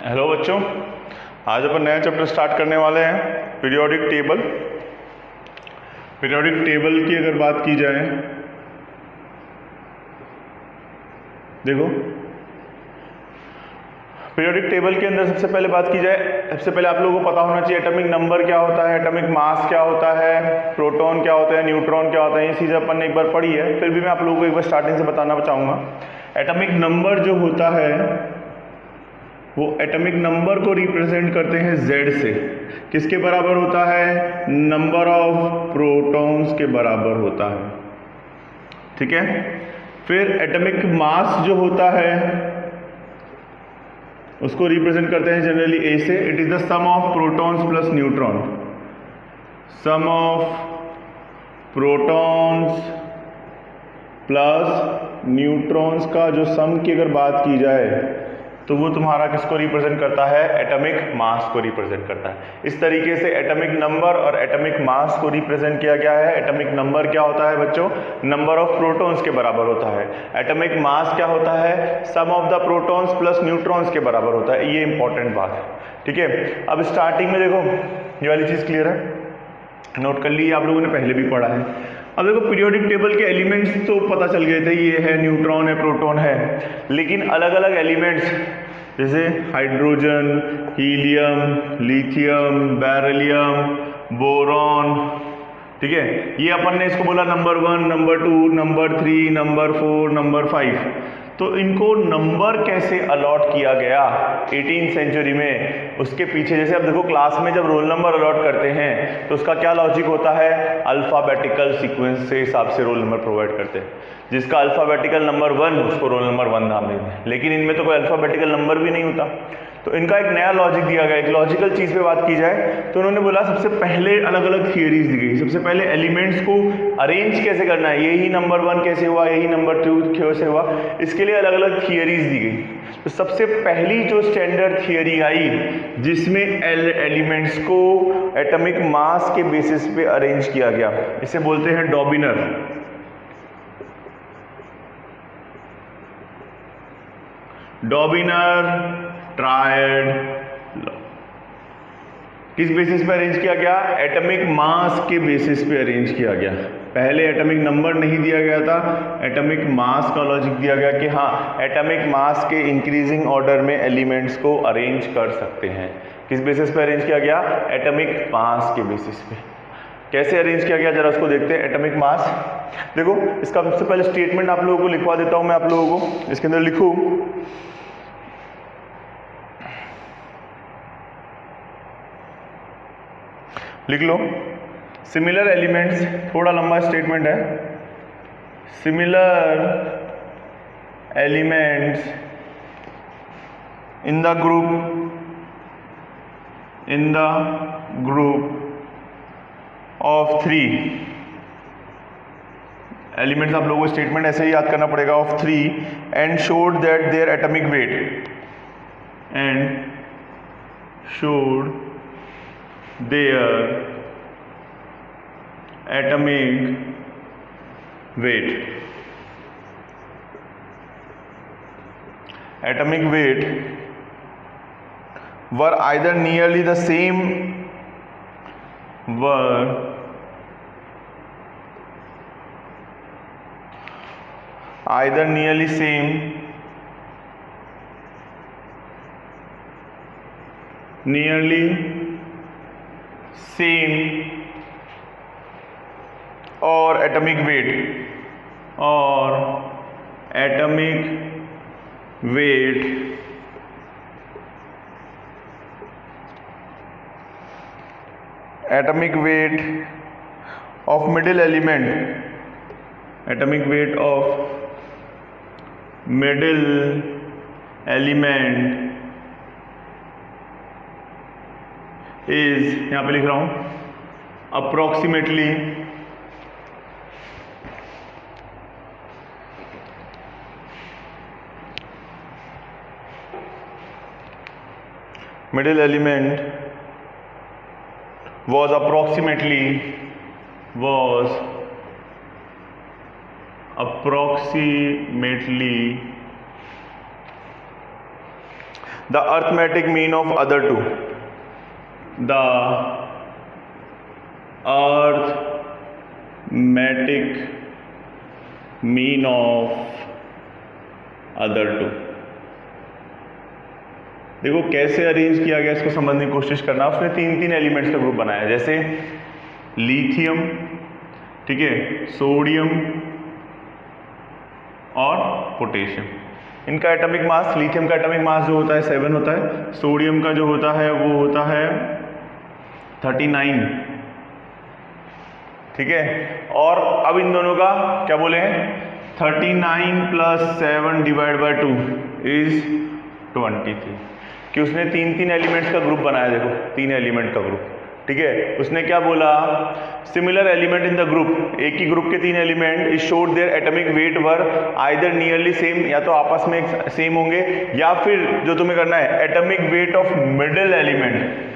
Hello बच्चों, आज अपन नया चैप्टर स्टार्ट करने वाले हैं पीरियोडिक टेबल। पीरियोडिक टेबल की अगर बात की जाए, देखो पीरियोडिक टेबल के अंदर सबसे पहले बात की जाए, सबसे पहले आप लोगों को पता होना चाहिए एटॉमिक नंबर क्या होता है, एटॉमिक मास क्या होता है, प्रोटॉन क्या होता है, न्यूट्रॉन क्या होता है। ये चीज़ें अपन ने एक बार पढ़ी है, फिर भी मैं आप लोगों को एक बार स्टार्टिंग से बताना चाहूँगा। एटॉमिक नंबर जो होता है वो एटॉमिक नंबर को रिप्रेजेंट करते हैं Z से। किसके बराबर होता है? नंबर ऑफ प्रोटॉन्स के बराबर होता है। ठीक है। फिर एटॉमिक मास जो होता है उसको रिप्रेजेंट करते हैं जनरली A से। It is the sum of protons plus neutron. Sum of protons plus neutrons का जो सम की अगर बात की जाए तो वो तुम्हारा किसको रिप्रेजेंट करता है? एटॉमिक मास को रिप्रेजेंट करता है। इस तरीके से एटॉमिक नंबर और एटॉमिक मास को रिप्रेजेंट किया गया है। एटॉमिक नंबर क्या होता है बच्चों? नंबर ऑफ प्रोटॉन्स के बराबर होता है। एटॉमिक मास क्या होता है? Sum of the protons plus neutrons के बराबर होता है। ये इंपॉर्टेंट बात है। ठीक है। अब स्टार्टिंग में देखो, ये वाली चीज क्लियर है, नोट कर ली, आप लोगों ने पहले भी पढ़ा है। अब देखो पीरियोडिक टेबल के एलिमेंट्स तो पता चल गए थे, ये है न्यूट्रॉन है, प्रोटॉन है, लेकिन अलग अलग एलिमेंट्स जैसे hydrogen, helium, lithium, beryllium, boron, ठीक है, ये अपन ने इसको बोला number 1, number 2, number 3, number 4, number 5। तो इनको नंबर कैसे अलॉट किया गया 18th सेंचुरी में, उसके पीछे जैसे अब देखो क्लास में जब रोल नंबर अलॉट करते हैं तो उसका क्या लॉजिक होता है? अल्फाबेटिकल सीक्वेंस से हिसाब से रोल नंबर प्रोवाइड करते हैं। जिसका अल्फाबेटिकल नंबर 1 उसको रोल नंबर 1 नाम देते हैं, लेकिन इनमें तो कोई अल्फाबेटिकल नंबर भी नहीं होता। तो इनका एक नया लॉजिक दिया गया। एक लॉजिकल चीज पे बात की जाए तो उन्होंने बोला सबसे पहले अलग अलग थियरीज दी गई। सबसे पहले एलिमेंट्स को अरेंज कैसे करना है, यही नंबर 1 कैसे हुआ, यही नंबर 2 कैसे हुआ, इसके लिए अलग अलग थियरीज दी गई। तो सबसे पहली जो स्टैंडर्ड थियरी आई जिसमें एलिमेंट्स को एटॉमिक मास के बेसिस पे अरेंज किया गया, इसे बोलते हैं डॉबिनर। डॉबिनर ट्रायड लॉ। किस बेसिस पे अरेंज किया गया? एटॉमिक मास के बेसिस पे अरेंज किया गया। पहले एटॉमिक नंबर नहीं दिया गया था, एटॉमिक मास का लॉजिक दिया गया कि हाँ एटॉमिक मास के इंक्रीजिंग ऑर्डर में एलिमेंट्स को अरेंज कर सकते हैं। किस बेसिस पे अरेंज किया गया? एटॉमिक मास के बेसिस पे। कैसे अरेंज किया गया जरा उसको देखते हैं। एटॉमिक मास देखो, इसका सबसे पहले स्टेटमेंट आप लोगों को लिखवा देता हूं मैं आप लोगों को। इसके अंदर लिखूं, लिख लो, सिमिलर एलिमेंट्स, थोड़ा लंबा स्टेटमेंट है। Similar elements in the group of 3 elements. आप लोगों को स्टेटमेंट ऐसे ही याद करना पड़ेगा, of 3 and showed that their atomic weight their atomic weight were either nearly the same or atomic weight of middle element is, यहां पे लिख रहा हूं, approximately middle element was approximately the arithmetic mean of other two, the arithmetic mean of other two. देखो कैसे arrange किया गया इसको समझने की कोशिश करना। उसने 3 एलिमेंट्स का ग्रुप बनाया, जैसे लिथियम, ठीक है, सोडियम और पोटेशियम। इनका एटॉमिक मास, लिथियम का एटॉमिक मास जो होता है 7 होता है, सोडियम का जो होता है वो होता है 39, ठीक है। और अब इन दोनों का क्या बोले हैं, 39 + 7 / 2 इज 23, कि उसने 3 एलिमेंट्स का ग्रुप बनाया। देखो 3 एलिमेंट का ग्रुप, ठीक है। उसने क्या बोला, similar element in the group, एक ही ग्रुप के 3 element is showed their atomic weight were either nearly same, या तो आपस में सेम होंगे, या फिर जो तुम्हें करना है atomic weight of middle element,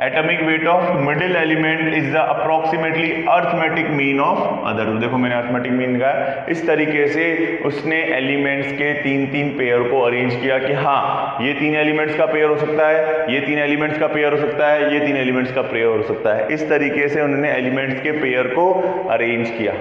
atomic weight of middle element is the approximately arithmetic mean of other. देखो मैंने अर्थमेटिक मीन का इस तरीके से उसने एलिमेंट्स के 3 पेयर को अरेंज किया कि हाँ ये 3 एलिमेंट्स का पेयर हो सकता है, ये 3 एलिमेंट्स का पेयर हो सकता है, ये 3 एलिमेंट्स का पेयर हो सकता है। इस तरीके से उन्होंने एलिमेंट्स के पेयर को अरेंज किया,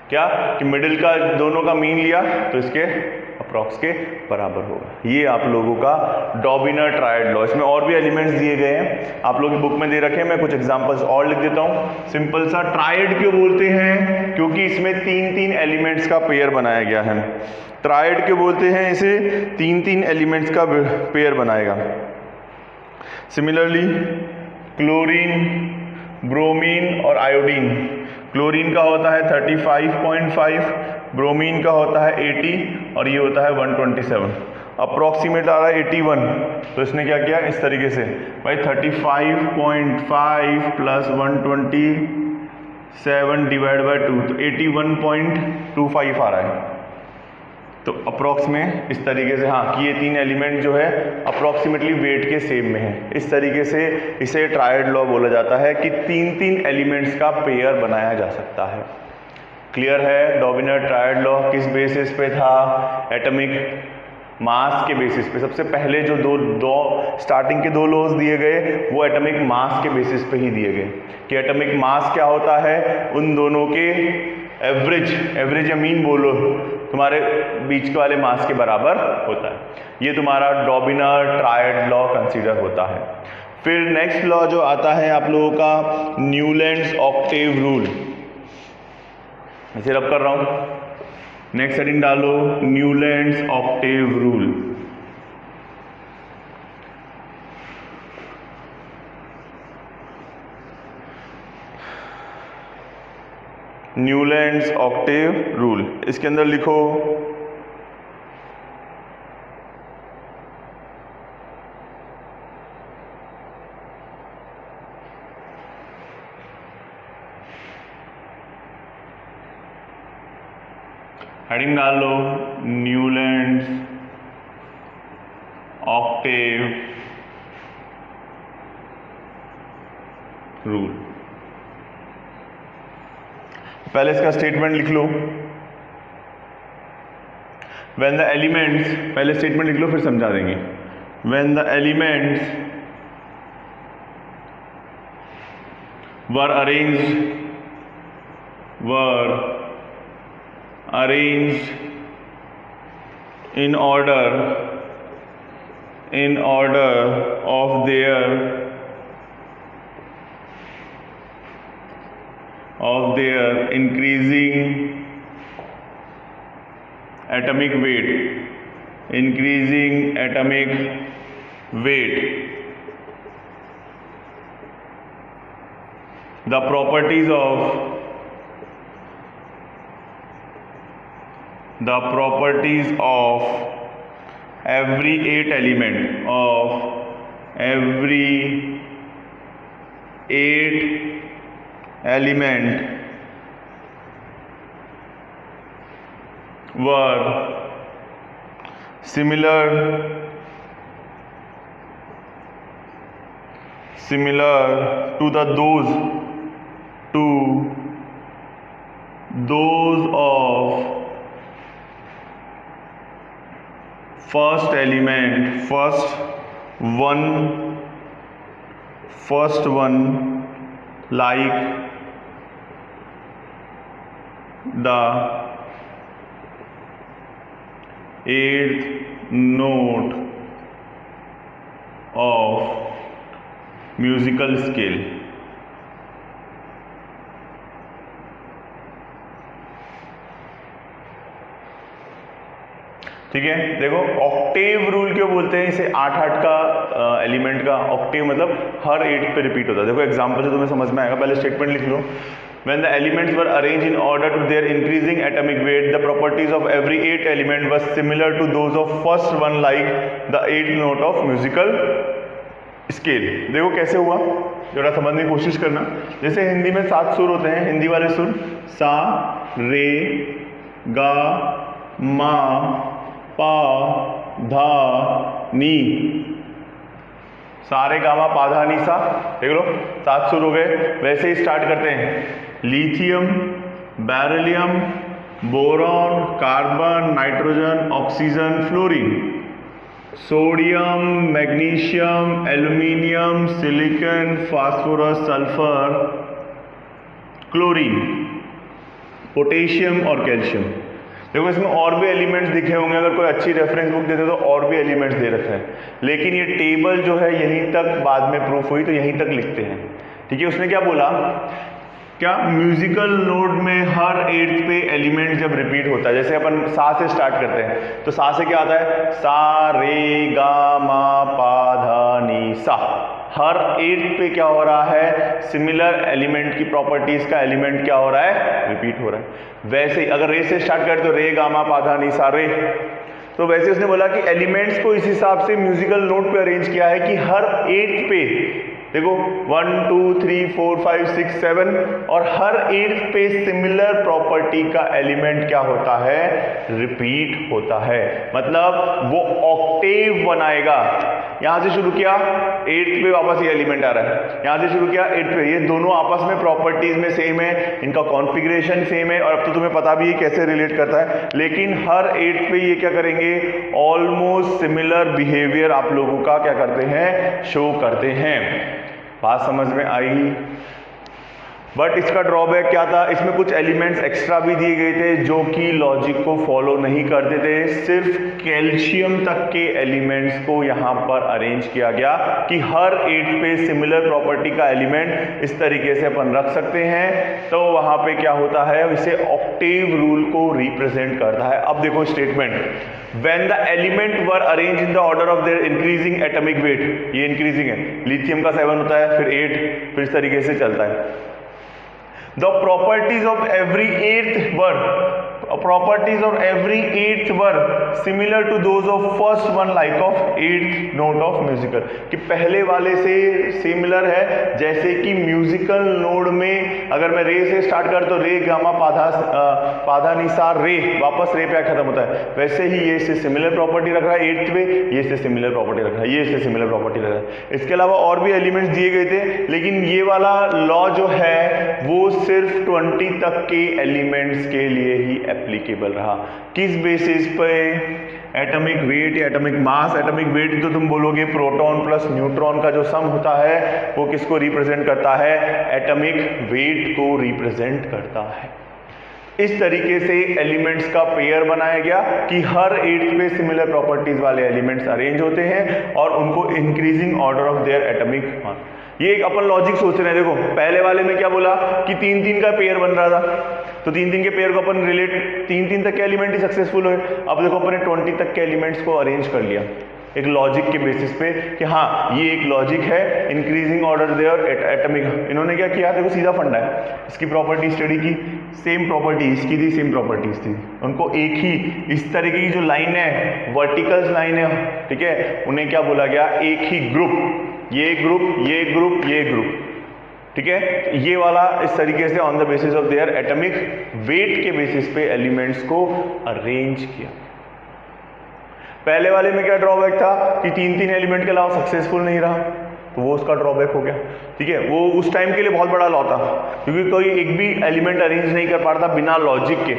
क्या कि मिडिल का दोनों का मीन लिया तो इसके अप्रॉक्स के बराबर होगा। ये आप लोगों का डॉबिनर ट्रायड लॉ। इसमें और भी एलिमेंट्स दिए गए हैं, आप लोगों की बुक में दे रखे हैं, मैं कुछ एग्जांपल्स और लिख देता हूं। सिंपल सा, ट्रायड क्यों बोलते हैं, क्योंकि इसमें 3 एलिमेंट्स का पेयर बनाया गया है। ट्रायड क्यों बोलते हैं इसे, 3 एलिमेंट्स का पेयर बनाएगा। सिमिलरली क्लोरीन, ब्रोमीन और आयोडीन, क्लोरीन का होता है 35.5, ब्रोमीन का होता है 80 और ये होता है 127, अप्रॉक्सीमेट आ रहा है 81। तो इसने क्या किया इस तरीके से, भाई 35.5 + 127 / 2, तो 81.25 आ रहा है। तो अप्रॉक्स में इस तरीके से, हाँ कि ये 3 एलिमेंट जो है अप्रॉक्सीमेटली वेट के सेम में है। इस तरीके से इसे ट्रायड लॉ बोला जाता है कि 3 एलिमेंट्स का पेयर बनाया जा सकता है। क्लियर है। डॉबिनर ट्रायड लॉ किस बेसिस पे था, एटॉमिक मास के बेसिस पे। सबसे पहले जो दो स्टार्टिंग के 2 लॉज दिए गए वो एटॉमिक मास के बेसिस पे ही दिए गए कि एटॉमिक मास क्या होता है, उन दोनों के एवरेज या मीन बोलो तुम्हारे बीच के वाले मास के बराबर होता है। ये तुम्हारा डॉबिनर ट्रायड लॉ कंसीडर होता है। फिर नेक्स्ट लॉ जो आता है आप लोगों का न्यूलैंड्स ऑक्टेव रूल, इसे रब कर रहा हूं, नेक्स्ट हेडिंग डालो Newlands Octave rule. Newlands Octave rule, इसके अंदर लिखो हेडिंग डाल लो न्यूलैंड्स ऑक्टेव रूल। पहले इसका स्टेटमेंट लिख लो, व्हेन द एलिमेंट्स, पहले स्टेटमेंट लिख लो फिर समझा देंगे। When the elements were arranged in order of their increasing atomic weight, the properties of every 8 element were similar to those of first element, first one like the 8th note of musical scale। ठीक है, देखो Octave rule क्यों बोलते हैं इसे, 8 का element का Octave मतलब हर 8 पे रिपीट होता है। देखो एग्जांपल से तुम्हें समझ में आएगा, पहले स्टेटमेंट लिख लो। When the elements were arranged in order to their increasing atomic weight, the properties of every 8 element was similar to those of first one, like the 8th note of musical scale। देखो कैसे हुआ, जरा समझने की कोशिश करना। जैसे हिंदी में 7 सुर होते हैं, हिंदी वाले सुर सा, रे, गा, मा, पा, धा, नी, सारे गामा पा धा नी सा। देख लो 7 सुर हो गए। वैसे ही स्टार्ट करते हैं, lithium, beryllium, boron, carbon, nitrogen, oxygen, fluorine, sodium, magnesium, aluminium, silicon, phosphorus, sulphur, chlorine, potassium और कैल्शियम। देखो इसमें और भी एलिमेंट्स दिखे होंगे, अगर कोई अच्छी रेफरेंस बुक देते तो और भी एलिमेंट्स दे रखे हैं, लेकिन ये टेबल जो है यहीं तक बाद में प्रूफ हुई तो यहीं तक लिखते हैं। ठीक है, उसने क्या बोला, क्या म्यूजिकल नोट में हर 8th पे एलिमेंट जब रिपीट होता है, जैसे अपन सा से स्टार्ट करते हैं तो सा से क्या आता है, सा रे गा मा पा धा नी सा। हर 8th पे क्या हो रहा है, सिमिलर एलिमेंट की प्रॉपर्टीज का एलिमेंट क्या हो रहा है, रिपीट हो रहा है। वैसे ही अगर रे से स्टार्ट करें तो रे गा मा पा धा नी सा रे, तो वैसे उसने बोला कि एलिमेंट्स को इस हिसाब से म्यूजिकल नोट पे अरेंज किया है कि हर 8th पे देखो 1 2 3 4 5 6 7 और हर 8th पे सिमिलर प्रॉपर्टी का एलिमेंट क्या होता है, रिपीट होता है। मतलब वो ऑक्टेव बनाएगा। यहां से शुरू किया 8th पे वापस ये एलिमेंट आ रहा है, यहां से शुरू किया 8th पे, ये दोनों आपस में प्रॉपर्टीज में सेम है, इनका कॉन्फ़िगरेशन सेम है और अब तो तुम्हें पता भी है कैसे रिलेट करता है। लेकिन हर 8th पे ये क्या करेंगे, ऑलमोस्ट सिमिलर बिहेवियर आप लोगों का क्या करते हैं, शो करते हैं। बात समझ में आई। बट इसका ड्रॉबैक क्या था, इसमें कुछ एलिमेंट्स एक्स्ट्रा भी दिए गए थे जो कि लॉजिक को फॉलो नहीं करते थे। सिर्फ कैल्शियम तक के एलिमेंट्स को यहाँ पर अरेंज किया गया कि हर 8 पे सिमिलर प्रॉपर्टी का एलिमेंट इस तरीके से अपन रख सकते हैं। तो वहाँ पे क्या होता है, इसे ऑक्टेव रूल को रिप्रेजेंट करता है। अब देखो statement, when the element were arranged in the order of their increasing atomic weight, ये इंक्रीजिंग है, लिथियम का 7 होता है, फिर 8, फिर इस तरीके से चलता है। The properties of every 8th were similar to those of first one, like of 8th note of musical, कि पहले वाले से सिमिलर है। जैसे कि म्यूजिकल नोड में अगर मैं रे से स्टार्ट कर तो रे गामा पाधा निसा रे, वापस रे पे खत्म होता है, वैसे ही ये इससे सिमिलर प्रॉपर्टी रख रहा है 8th पे, ये इससे सिमिलर प्रॉपर्टी रख रहा है, ये इससे सिमिलर प्रॉपर्टी रख रहा है। इसके अलावा और भी एलिमेंट्स दिए गए थे, लेकिन ये वाला लॉ जो है वो सिर्फ 20 तक के एलिमेंट्स के लिए ही एप्लीकेबल रहा। किस बेसिस पे, एटॉमिक वेट या एटॉमिक मास। एटॉमिक वेट तो तुम बोलोगे प्रोटॉन प्लस न्यूट्रॉन का जो सम होता है वो किसको रिप्रेजेंट करता है, एटॉमिक वेट को रिप्रेजेंट करता है। इस तरीके से एलिमेंट्स का पेयर बनाया गया कि हर 8th पे सिमिलर प्रॉपर्टीज वाले एलिमेंट्स अरेंज होते हैं और उनको increasing order of their atomic mass. ये एक अपन लॉजिक सोच रहे हैं। देखो पहले वाले में क्या बोला कि 3-3 का पेयर बन रहा था, तो 3-3 के पेयर को अपन रिलेट, 3-3 तक के एलिमेंट ही सक्सेसफुल हुए। अब देखो अपन ने 20 तक के एलिमेंट्स को अरेंज कर लिया एक लॉजिक के बेसिस पे कि हाँ ये एक लॉजिक है, इंक्रीजिंग ऑर्डर देयर एटॉमिक। इन्होंने क्या किया, देखो सीधा फंडा है, इसकी प्रॉपर्टी स्टडी की, सेम प्रॉपर्टी इसकी थी, सेम प्रॉपर्टीज थी, उनको एक ही इस तरीके की जो लाइन है, वर्टिकल्स लाइन है, ठीक है, उन्हें क्या बोला गया, एक ही ग्रुप, ये ग्रुप, ये ग्रुप, ये ग्रुप, ठीक है, ये वाला इस तरीके से on the basis of their atomic weight के बेसिस पे एलिमेंट्स को अरेंज किया। पहले वाले में क्या ड्रॉबैक था कि 3-3 एलिमेंट के अलावा सक्सेसफुल नहीं रहा, तो वो उसका ड्रॉबैक हो गया, ठीक है। वो उस टाइम के लिए बहुत बड़ा लॉ था, क्योंकि कोई एक भी एलिमेंट अरेंज नहीं कर पा रहा था बिना लॉजिक के।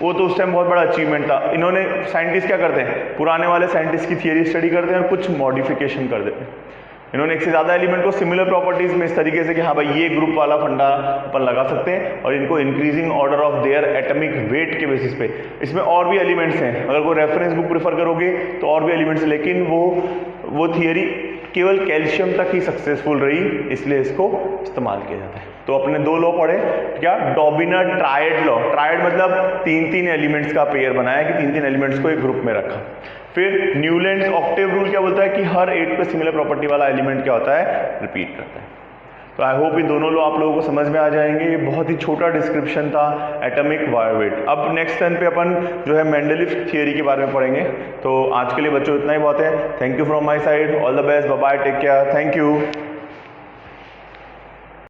वो तो उस टाइम बहुत बड़ा अचीवमेंट था। इन्होंने साइंटिस्ट क्या करते हैं, पुराने वाले साइंटिस्ट की थियरी स्टडी करते हैं और कुछ मॉडिफिकेशन कर देते हैं। इन्होंने एक से ज़्यादा एलिमेंट को सिमिलर प्रॉपर्टीज में इस तरीके से कि हाँ भाई ये ग्रुप वाला फंडा अपन लगा सकते हैं और इनको increasing order of their atomic weight के बेसिस पे। इसमें और भी एलिमेंट्स हैं, अगर कोई रेफरेंस बुक प्रेफर करोगे तो और भी एलिमेंट्स हैं, लेकिन वो थियरी केवल कैल्शियम तक ही सक्सेसफुल रही, इसलिए इसको इस्तेमाल किया जाता है। तो अपने 2 लॉ पढ़े, क्या, डॉबिनर ट्रायड लॉ। ट्रायड मतलब 3-3 एलिमेंट्स का पेयर बनाया कि 3-3 एलिमेंट्स को एक ग्रुप में रखा। फिर न्यूलैंड्स ऑक्टेव रूल क्या बोलता है कि हर 8 पे सिमिलर प्रॉपर्टी वाला एलिमेंट क्या होता है, रिपीट करता है। तो आई होप ये दोनों लॉ आप लोगों को समझ में आ जाएंगे। ये बहुत ही छोटा डिस्क्रिप्शन था एटॉमिक वायर वेट। अब नेक्स्ट टर्न पे अपन जो है मेंडलीव थियरी के बारे में पढ़ेंगे। तो आज के लिए बच्चों इतना ही बहुत है। Thank you from my side, all the best, bye bye, take care, thank you.